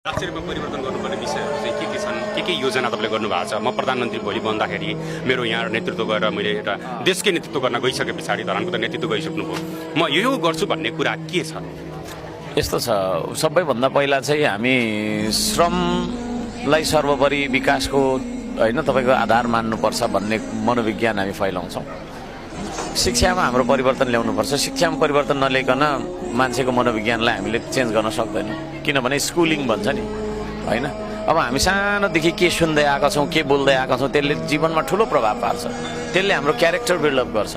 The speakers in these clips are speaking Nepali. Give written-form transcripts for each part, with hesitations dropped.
राष्ट्रिय रूपमा परिवर्तन गर्नुपर्ने विषयहरू चाहिँ के छन् के योजना तपाईँले गर्नुभएको छ। म प्रधानमन्त्री भोलि बन्दाखेरि मेरो यहाँ नेतृत्व गरेर मैले एउटा देशकै नेतृत्व गर्न गइसके पछाडि धरानको त नेतृत्व गरिसक्नुभयो, म यो गर्छु भन्ने कुरा के छ? यस्तो छ, सबैभन्दा पहिला चाहिँ हामी श्रमलाई सर्वोपरि विकासको तपाईँको आधार मान्नुपर्छ भन्ने मनोविज्ञान हामी फैलाउँछौँ। शिक्षामा हाम्रो परिवर्तन ल्याउनुपर्छ। शिक्षामा परिवर्तन नल्याइकन मान्छेको मनोविज्ञानलाई हामीले चेन्ज गर्न सक्दैनौँ, किनभने स्कुलिङ भन्छ नि होइन। अब हामी सानोदेखि के सुन्दै आएका छौँ, के बोल्दै आएका छौँ, त्यसले जीवनमा ठुलो प्रभाव पार्छ। त्यसले हाम्रो क्यारेक्टर बिल्डअप गर्छ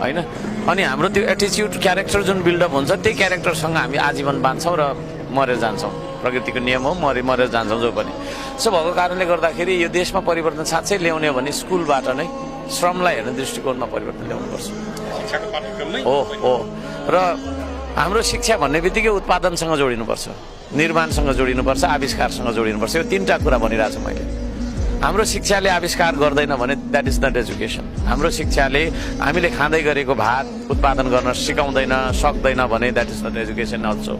होइन। अनि हाम्रो त्यो एटिच्युड क्यारेक्टर जुन बिल्डअप हुन्छ त्यही क्यारेक्टरसँग हामी आजीवन बाँच्छौँ र मरेर जान्छौँ। प्रकृतिको नियम हो, मरेर जान्छौँ जो पनि। सो भएको कारणले गर्दाखेरि यो देशमा परिवर्तन साँच्चै ल्याउने हो भने स्कुलबाट नै श्रमलाई हेर्ने दृष्टिकोणमा परिवर्तन ल्याउनुपर्छ। हो र हाम्रो शिक्षा भन्ने बित्तिकै उत्पादनसँग जोडिनुपर्छ, निर्माणसँग जोडिनुपर्छ, आविष्कारसँग जोडिनुपर्छ। यो तीनटा कुरा भनिरहेको छु मैले। हाम्रो शिक्षाले आविष्कार गर्दैन भने द्याट इज नट एजुकेसन। हाम्रो शिक्षाले हामीले खाँदै गरेको भात उत्पादन गर्न सिकाउँदैन सक्दैन भने that is not education also.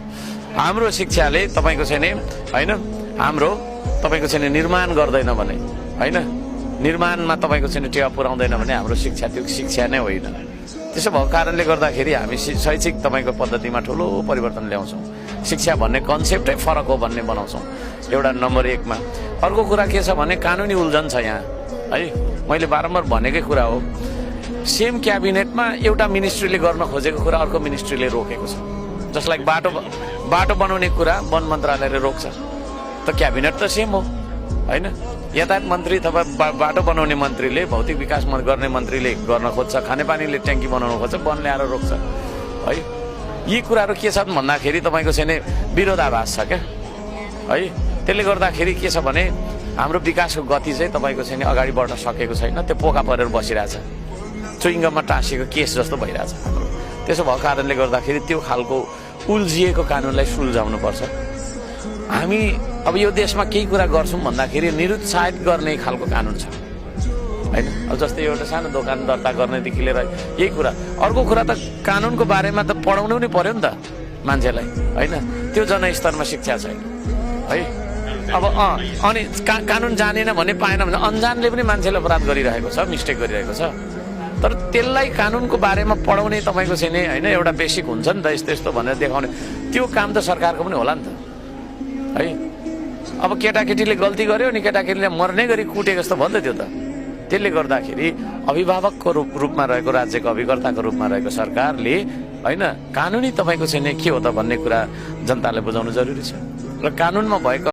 हाम्रो शिक्षाले तपाईँको चाहिँ नि होइन, हाम्रो तपाईँको चाहिँ निर्माण गर्दैन भने होइन, निर्माणमा तपाईँको चाहिँ टेवा पुर्याउँदैन भने हाम्रो शिक्षा त्यो शिक्षा नै होइन। त्यसो भएको कारणले गर्दाखेरि हामी शैक्षिक तपाईँको पद्धतिमा ठुलो परिवर्तन ल्याउँछौँ। शिक्षा भन्ने कन्सेप्टै फरक हो भन्ने बनाउँछौँ, एउटा नम्बर 1 मा। अर्को कुरा के छ भने कानुनी उल्झन छ यहाँ है। मैले बारम्बार भनेकै कुरा हो, सेम क्याबिनेटमा एउटा मिनिस्ट्रीले गर्न खोजेको कुरा अर्को मिनिस्ट्रीले रोकेको छ। जसलाई बाटो बनाउने कुरा वन मन्त्रालयले रोक्छ, त क्याबिनेट त सेम हो होइन। यातायात मन्त्री अथवा बाटो बनाउने मन्त्रीले, भौतिक विकास गर्ने मन्त्रीले गर्न खोज्छ, खानेपानीले ट्याङ्की बनाउन खोज्छ, वन ल्याएर रोक्छ है। यी कुराहरू के छन् भन्दाखेरि तपाईँको चाहिँ विरोधाभास छ क्या है। त्यसले गर्दाखेरि के छ भने हाम्रो विकासको गति चाहिँ तपाईँको चाहिँ अगाडि बढ्न सकेको छैन। त्यो पोका परेर बसिरहेछ, चुइङ्गममा टाँसिएको केस जस्तो भइरहेछ हाम्रो। त्यसो भएको कारणले गर्दाखेरि त्यो खालको उल्झिएको कानुनलाई सुल्झाउनुपर्छ। हामी अब यो देशमा केही कुरा गर्छौँ भन्दाखेरि निरुत्साहित गर्ने खालको कानुन छ होइन। अब जस्तै एउटा सानो दोकान दर्ता गर्नेदेखि लिएर यही कुरा। अर्को कुरा त कानुनको बारेमा त पढाउनु नै पर्यो नि त मान्छेलाई होइन। त्यो जनस्तरमा शिक्षा छैन है। अब अनि कानुन जानेन भने पाएन भने अन्जानले पनि मान्छेले अपराध गरिरहेको छ, मिस्टेक गरिरहेको छ। तर त्यसलाई कानुनको बारेमा पढाउने तपाईँको चाहिँ नि होइन, एउटा बेसिक हुन्छ नि त यस्तो यस्तो भनेर देखाउने, त्यो काम त सरकारको पनि होला नि त है। अब केटाकेटीले गल्ती गर्यो नि, केटाकेटीले मर्ने गरी कुटे जस्तो भयो नि त त्यो त। त्यसले गर्दाखेरि अभिभावकको रूपमा रहेको, राज्यको अभिकर्ताको रूपमा रहेको सरकारले होइन कानुनी तपाईँको चाहिँ के हो त भन्ने कुरा जनतालाई बुझाउनु जरुरी छ। र कानुनमा भएको